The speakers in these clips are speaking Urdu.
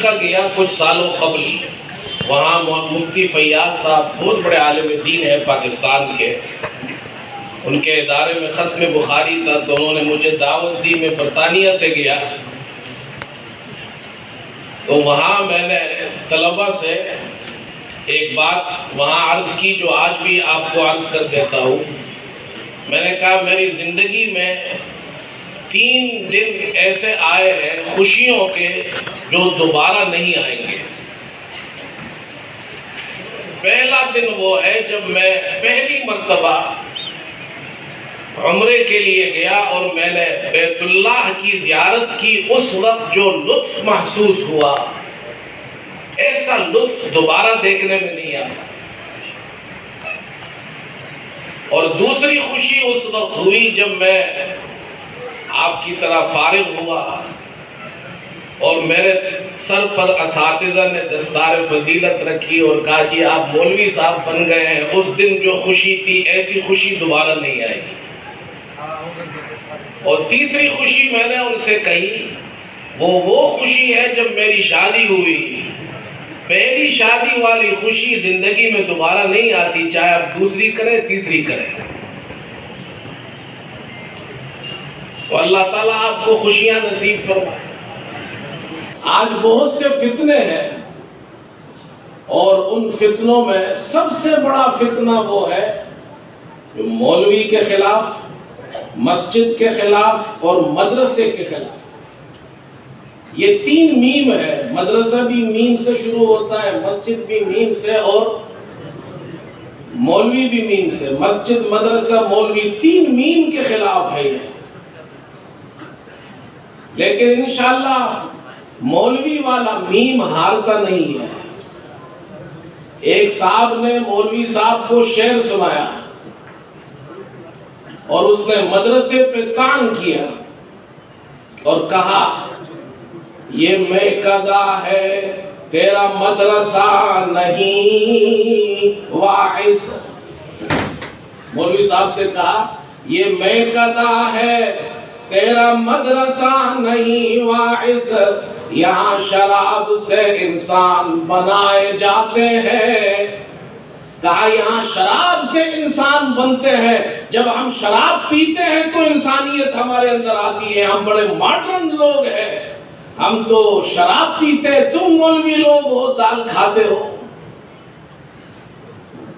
مدرسہ گیا کچھ سالوں قبل، وہاں مفتی فیاض صاحب بہت بڑے عالم دین ہیں پاکستان کے، ان کے ادارے میں ختم بخاری تھا، تو انہوں نے مجھے دعوت دی، میں برطانیہ سے گیا، تو وہاں میں نے طلبہ سے ایک بات وہاں عرض کی جو آج بھی آپ کو عرض کر دیتا ہوں۔ میں نے کہا میری زندگی میں 3 دن ایسے آئے ہیں خوشیوں کے جو دوبارہ نہیں آئیں گے۔ پہلا دن وہ ہے جب میں پہلی مرتبہ عمرے کے لیے گیا اور میں نے بیت اللہ کی زیارت کی، اس وقت جو لطف محسوس ہوا، ایسا لطف دوبارہ دیکھنے میں نہیں آتا۔ اور دوسری خوشی اس وقت ہوئی جب میں آپ کی طرح فارغ ہوا اور میرے سر پر اساتذہ نے دستار فضیلت رکھی اور کہا جی آپ مولوی صاحب بن گئے ہیں، اس دن جو خوشی تھی ایسی خوشی دوبارہ نہیں آئے گی۔ اور تیسری خوشی میں نے ان سے کہی، وہ خوشی ہے جب میری شادی ہوئی۔ پہلی شادی والی خوشی زندگی میں دوبارہ نہیں آتی، چاہے آپ دوسری کریں تیسری کریں۔ تو اللہ تعالیٰ آپ کو خوشیاں نصیب فرمائے۔ آج بہت سے فتنے ہیں، اور ان فتنوں میں سب سے بڑا فتنہ وہ ہے جو مولوی کے خلاف، مسجد کے خلاف اور مدرسے کے خلاف۔ یہ 3 میم ہے، مدرسہ بھی میم سے شروع ہوتا ہے، مسجد بھی میم سے اور مولوی بھی میم سے۔ مسجد، مدرسہ، مولوی 3 میم کے خلاف ہے یہ۔ لیکن انشاءاللہ مولوی والا میم ہارتا نہیں ہے۔ ایک صاحب نے مولوی صاحب کو شعر سنایا اور اس نے مدرسے پہ طعن کیا اور کہا یہ میکدہ ہے تیرا مدرسہ نہیں واعظ۔ مولوی صاحب سے کہا یہ میکدہ ہے تیرا مدرسہ نہیں واعظ، یہاں شراب سے انسان بنائے جاتے ہیں۔ کہا یہاں شراب سے انسان بنتے ہیں، جب ہم شراب پیتے ہیں تو انسانیت ہمارے اندر آتی ہے، ہم بڑے ماڈرن لوگ ہیں، ہم تو شراب پیتے، تم مولوی لوگ ہو دال کھاتے ہو۔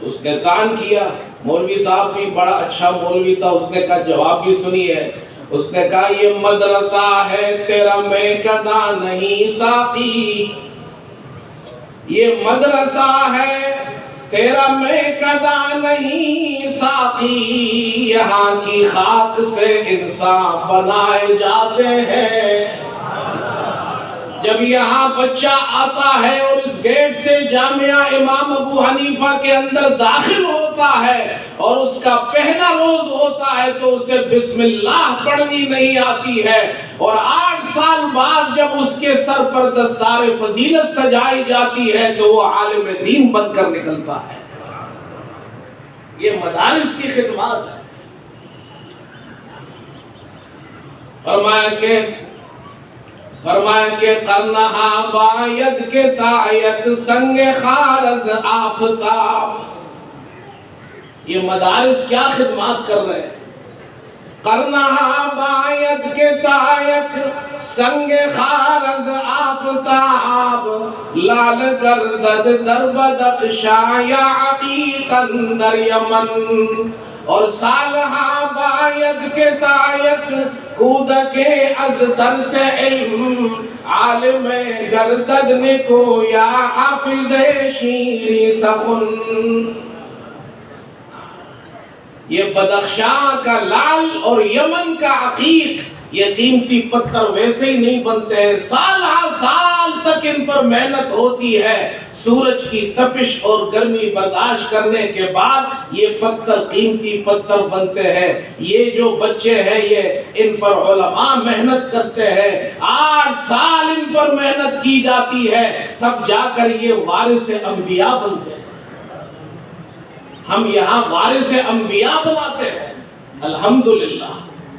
اس نے طعن کیا، مولوی صاحب بھی بڑا اچھا مولوی تھا، اس نے کہا جواب بھی سنیے۔ اس نے کہا یہ مدرسہ ہے تیرا میکدہ نہیں ساقی، یہ مدرسہ ہے تیرا میکدہ نہیں ساقی، یہاں کی خاک سے انسان بنائے جاتے ہیں۔ جب یہاں بچہ آتا ہے اور اس گیٹ سے جامعہ امام ابو حنیفہ کے اندر داخل ہوتا ہے اور اس کا پہلا روز ہوتا ہے تو اسے بسم اللہ پڑھنی نہیں آتی ہے، اور 8 سال بعد جب اس کے سر پر دستار فضیلت سجائی جاتی ہے تو وہ عالم دین بن کر نکلتا ہے۔ یہ مدارس کی خدمات ہے۔ فرمایا کہ کرنہا باید کے تایت سنگ خارز آفتاب۔ یہ مدارس کیا خدمات کر رہے ہیں؟ کرنہا باید کے تایت سنگ خارز آفتاب، لال گردد در بدخشا یا عقیقا در یمن، اور سالہا باید کے تایت کودک از درس علم، عالم گردد نکو یا حافظ شیریں سخن۔ یہ بدخشاں کا لال اور یمن کا عقیق، یہ قیمتی پتھر ویسے ہی نہیں بنتے ہیں، سال تک ان پر محنت ہوتی ہے، سورج کی تپش اور گرمی برداشت کرنے کے بعد یہ پتھر قیمتی پتھر بنتے ہیں۔ یہ جو بچے ہیں یہ ان پر علماء محنت کرتے ہیں، 8 سال ان پر محنت کی جاتی ہے، تب جا کر یہ وارث انبیاء بنتے ہیں۔ ہم یہاں وارث انبیاء بناتے ہیں، الحمدللہ۔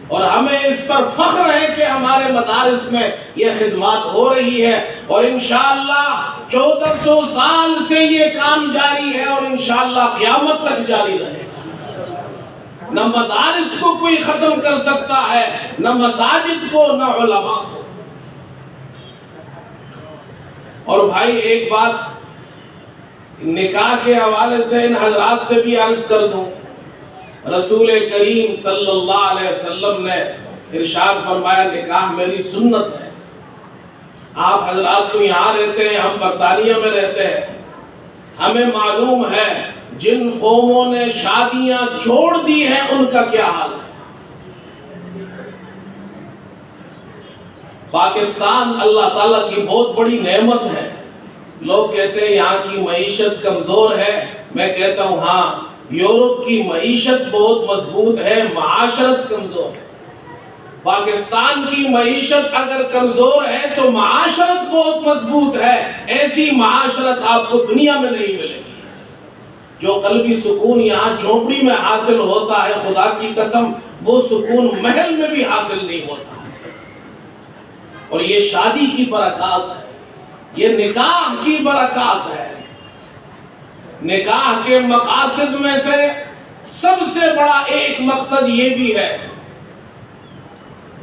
اور ہمیں اس پر فخر ہے کہ ہمارے مدارس میں یہ خدمات ہو رہی ہے، اور انشاءاللہ 1400 سال سے یہ کام جاری ہے اور انشاءاللہ قیامت تک جاری رہے گا۔ نہ مدارس کو کوئی ختم کر سکتا ہے، نہ مساجد کو، نہ علماء کو۔ اور بھائی ایک بات نکاح کے حوالے سے ان حضرات سے بھی عرض کر دوں، رسول کریم صلی اللہ علیہ وسلم نے ارشاد فرمایا نکاح میری سنت ہے۔ آپ حضرات تو یہاں رہتے ہیں، ہم برطانیہ میں رہتے ہیں، ہمیں معلوم ہے جن قوموں نے شادیاں چھوڑ دی ہیں ان کا کیا حال ہے۔ پاکستان اللہ تعالیٰ کی بہت بڑی نعمت ہے۔ لوگ کہتے ہیں یہاں کی معیشت کمزور ہے، میں کہتا ہوں ہاں، یورپ کی معیشت بہت مضبوط ہے، معاشرت کمزور ہے۔ پاکستان کی معیشت اگر کمزور ہے تو معاشرت بہت مضبوط ہے۔ ایسی معاشرت آپ کو دنیا میں نہیں ملے گی۔ جو قلبی سکون یہاں جھونپڑی میں حاصل ہوتا ہے، خدا کی قسم وہ سکون محل میں بھی حاصل نہیں ہوتا ہے۔ اور یہ شادی کی برکات ہے، یہ نکاح کی برکات ہے۔ نکاح کے مقاصد میں سے سب سے بڑا ایک مقصد یہ بھی ہے،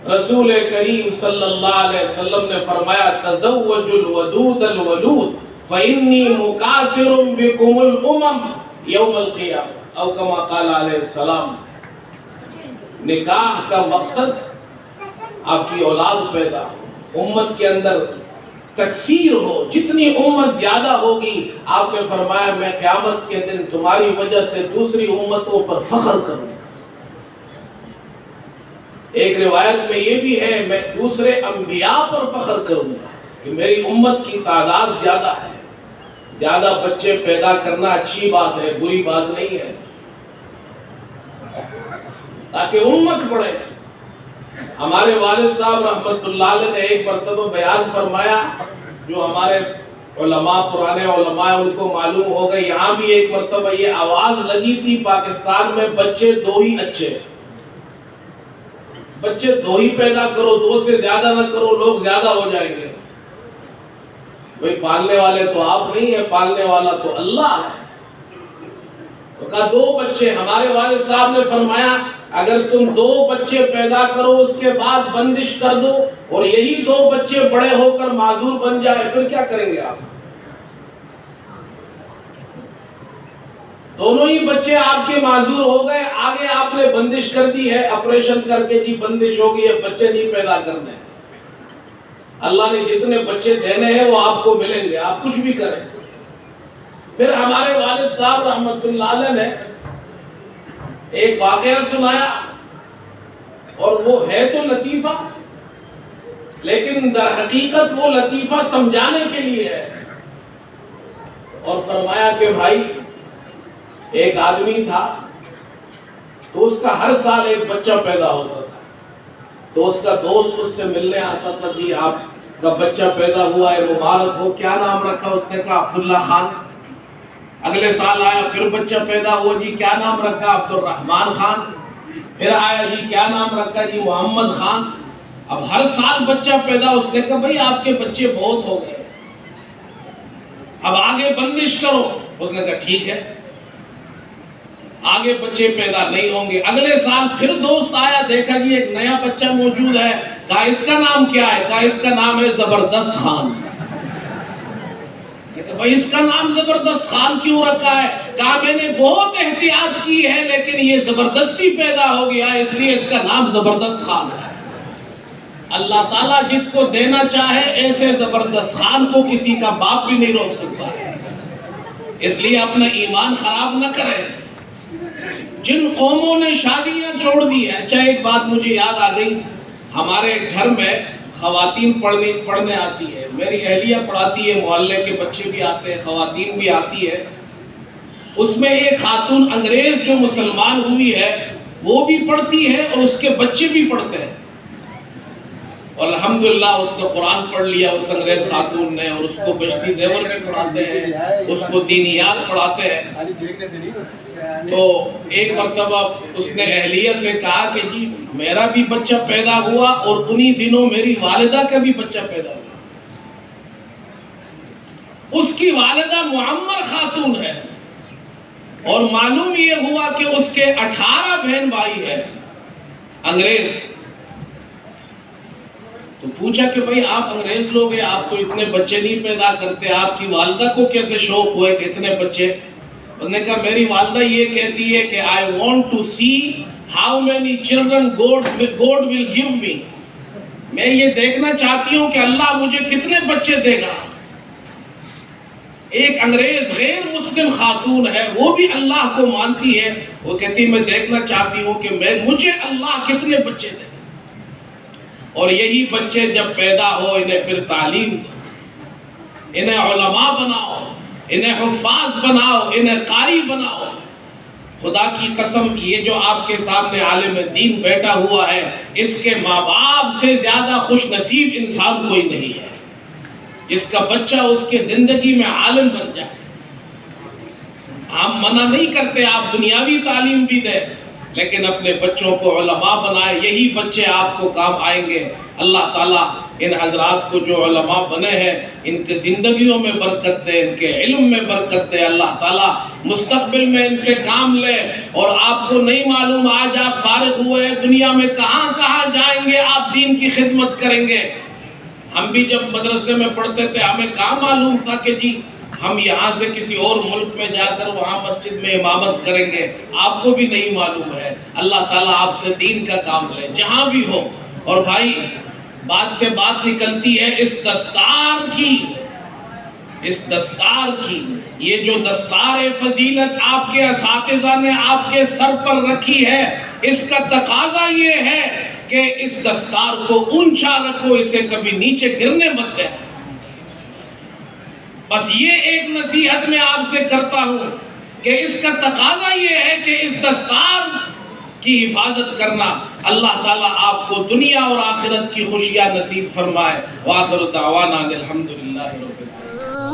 رسول کریم صلی اللہ علیہ وسلم نے فرمایا تزوج الودود الولود فإنی مکاثر بکم الامم یوم القیامہ، او کما قال علیہ السلام۔ نکاح کا مقصد آپ کی اولاد پیدا ہو، امت کے اندر تکثیر ہو، جتنی امت زیادہ ہوگی، آپ نے فرمایا میں قیامت کے دن تمہاری وجہ سے دوسری امتوں پر فخر کروں۔ ایک روایت میں یہ بھی ہے میں دوسرے انبیاء پر فخر کروں گا کہ میری امت کی تعداد زیادہ ہے۔ زیادہ بچے پیدا کرنا اچھی بات ہے، بری بات نہیں ہے، تاکہ امت بڑھے۔ ہمارے والد صاحب رحمت اللہ علیہ نے ایک مرتبہ بیان فرمایا، جو ہمارے علماء پرانے علماء ان کو معلوم ہوگا، یہاں بھی ایک مرتبہ یہ آواز لگی تھی پاکستان میں بچے دو ہی اچھے، بچے دو ہی پیدا کرو، دو سے زیادہ نہ کرو، لوگ زیادہ ہو جائیں گے۔ بھئی پالنے والے تو آپ نہیں ہیں، پالنے والا تو اللہ ہے۔ تو کہا دو بچے۔ ہمارے والد صاحب نے فرمایا اگر تم دو بچے پیدا کرو اس کے بعد بندش کر دو اور یہی دو بچے بڑے ہو کر معذور بن جائے پھر کیا کریں گے آپ؟ دونوں ہی بچے آپ کے معذور ہو گئے، آگے آپ نے بندش کر دی ہے، آپریشن کر کے جی بندش ہو گئی ہے، بچے نہیں پیدا کرنے۔ اللہ نے جتنے بچے دینے ہیں وہ آپ کو ملیں گے، آپ کچھ بھی کریں۔ پھر ہمارے والد صاحب رحمت اللہ علیہ نے ایک واقعہ سنایا، اور وہ ہے تو لطیفہ لیکن در حقیقت وہ لطیفہ سمجھانے کے لیے ہے۔ اور فرمایا کہ بھائی ایک آدمی تھا تو اس کا ہر سال ایک بچہ پیدا ہوتا تھا، تو اس کا دوست اس سے ملنے آتا تھا، جی آپ کا بچہ پیدا ہوا ہے، مبارک ہو، کیا نام رکھا؟ اس نے کہا عبداللہ خان۔ اگلے سال آیا پھر بچہ پیدا ہوا، جی کیا نام رکھا؟ عبد الرحمن خان۔ پھر آیا، جی کیا نام رکھا؟ جی محمد خان۔ اب ہر سال بچہ پیدا، اس نے کہا بھئی آپ کے بچے بہت ہو گئے، اب آگے بندش کرو۔ اس نے کہا ٹھیک ہے، آگے بچے پیدا نہیں ہوں گے۔ اگلے سال پھر دوست آیا، دیکھا جی ایک نیا بچہ موجود ہے، کہا اس کا نام کیا ہے؟ کہا اس کا نام ہے زبردست خان۔ بھئی اس کا نام زبردست خان کیوں رکھا ہے؟ کہا میں نے بہت احتیاط کی ہے لیکن یہ زبردستی پیدا ہو گیا اس لیے اس کا نام زبردست خان ہے۔ اللہ تعالیٰ جس کو دینا چاہے ایسے زبردست خان کو کسی کا باپ بھی نہیں روک سکتا ہے، اس لیے اپنا ایمان خراب نہ کرے۔ جن قوموں نے شادیاں چھوڑ دی ہیں، اچھا ایک بات مجھے یاد آ گئی، ہمارے گھر میں خواتین پڑھنے آتی ہے، میری اہلیہ پڑھاتی ہے، محلے کے بچے بھی آتے ہیں، خواتین بھی آتی ہے۔ اس میں ایک خاتون انگریز جو مسلمان ہوئی ہے وہ بھی پڑھتی ہے اور اس کے بچے بھی پڑھتے ہیں۔ اور الحمدللہ اس نے قرآن پڑھ لیا اس انگریز خاتون نے، اور اس کو بشتی زیور میں پڑھاتے ہیں، اس کو دینیات پڑھاتے ہیں۔ تو ایک مرتبہ اس نے اہلیہ سے کہا کہ جی میرا بھی بچہ پیدا ہوا اور انہی دنوں میری والدہ کا بھی بچہ پیدا ہوا۔ اس کی والدہ معمر خاتون ہے، اور معلوم یہ ہوا کہ اس کے 18 بہن بھائی ہیں انگریز۔ تو پوچھا کہ بھئی آپ انگریز لوگ ہیں، آپ تو اتنے بچے نہیں پیدا کرتے، آپ کی والدہ کو کیسے شوق ہوئے کہ اتنے بچے؟ انہوں نے کہا میری والدہ یہ کہتی ہے کہ I want to see how many children God will give me۔ میں یہ دیکھنا چاہتی ہوں کہ اللہ مجھے کتنے بچے دے گا۔ ایک انگریز غیر مسلم خاتون ہے، وہ بھی اللہ کو مانتی ہے، وہ کہتی میں دیکھنا چاہتی ہوں کہ مجھے اللہ کتنے بچے دے گا۔ اور یہی بچے جب پیدا ہو انہیں پھر تعلیم دو، انہیں علماء بناؤ، انہیں حفاظ بناؤ، انہیں قاری بناؤ۔ خدا کی قسم یہ جو آپ کے سامنے عالم دین بیٹھا ہوا ہے، اس کے ماں باپ سے زیادہ خوش نصیب انسان کوئی نہیں ہے جس کا بچہ اس کے زندگی میں عالم بن جائے۔ ہم منع نہیں کرتے آپ دنیاوی تعلیم بھی دیں، لیکن اپنے بچوں کو علماء بنائے، یہی بچے آپ کو کام آئیں گے۔ اللہ تعالیٰ ان حضرات کو جو علماء بنے ہیں ان کے زندگیوں میں برکت دے، ان کے علم میں برکت دے۔ اللہ تعالیٰ مستقبل میں ان سے کام لے، اور آپ کو نہیں معلوم آج آپ فارغ ہوئے ہیں دنیا میں کہاں کہاں جائیں گے، آپ دین کی خدمت کریں گے۔ ہم بھی جب مدرسے میں پڑھتے تھے ہمیں کہاں معلوم تھا کہ جی ہم یہاں سے کسی اور ملک میں جا کر وہاں مسجد میں امامت کریں گے، آپ کو بھی نہیں معلوم ہے۔ اللہ تعالیٰ آپ سے دین کا کام لے جہاں بھی ہو۔ اور بھائی بات سے بات نکلتی ہے اس دستار کی، یہ جو دستار فضیلت آپ کے اساتذہ نے آپ کے سر پر رکھی ہے، اس کا تقاضا یہ ہے کہ اس دستار کو اونچا رکھو، اسے کبھی نیچے گرنے مت دیں۔ بس یہ ایک نصیحت میں آپ سے کرتا ہوں کہ اس کا تقاضا یہ ہے کہ اس دستار کی حفاظت کرنا۔ اللہ تعالیٰ آپ کو دنیا اور آخرت کی خوشیاں نصیب فرمائے۔ وآخر دعوانا الحمدللہ رب العالمین۔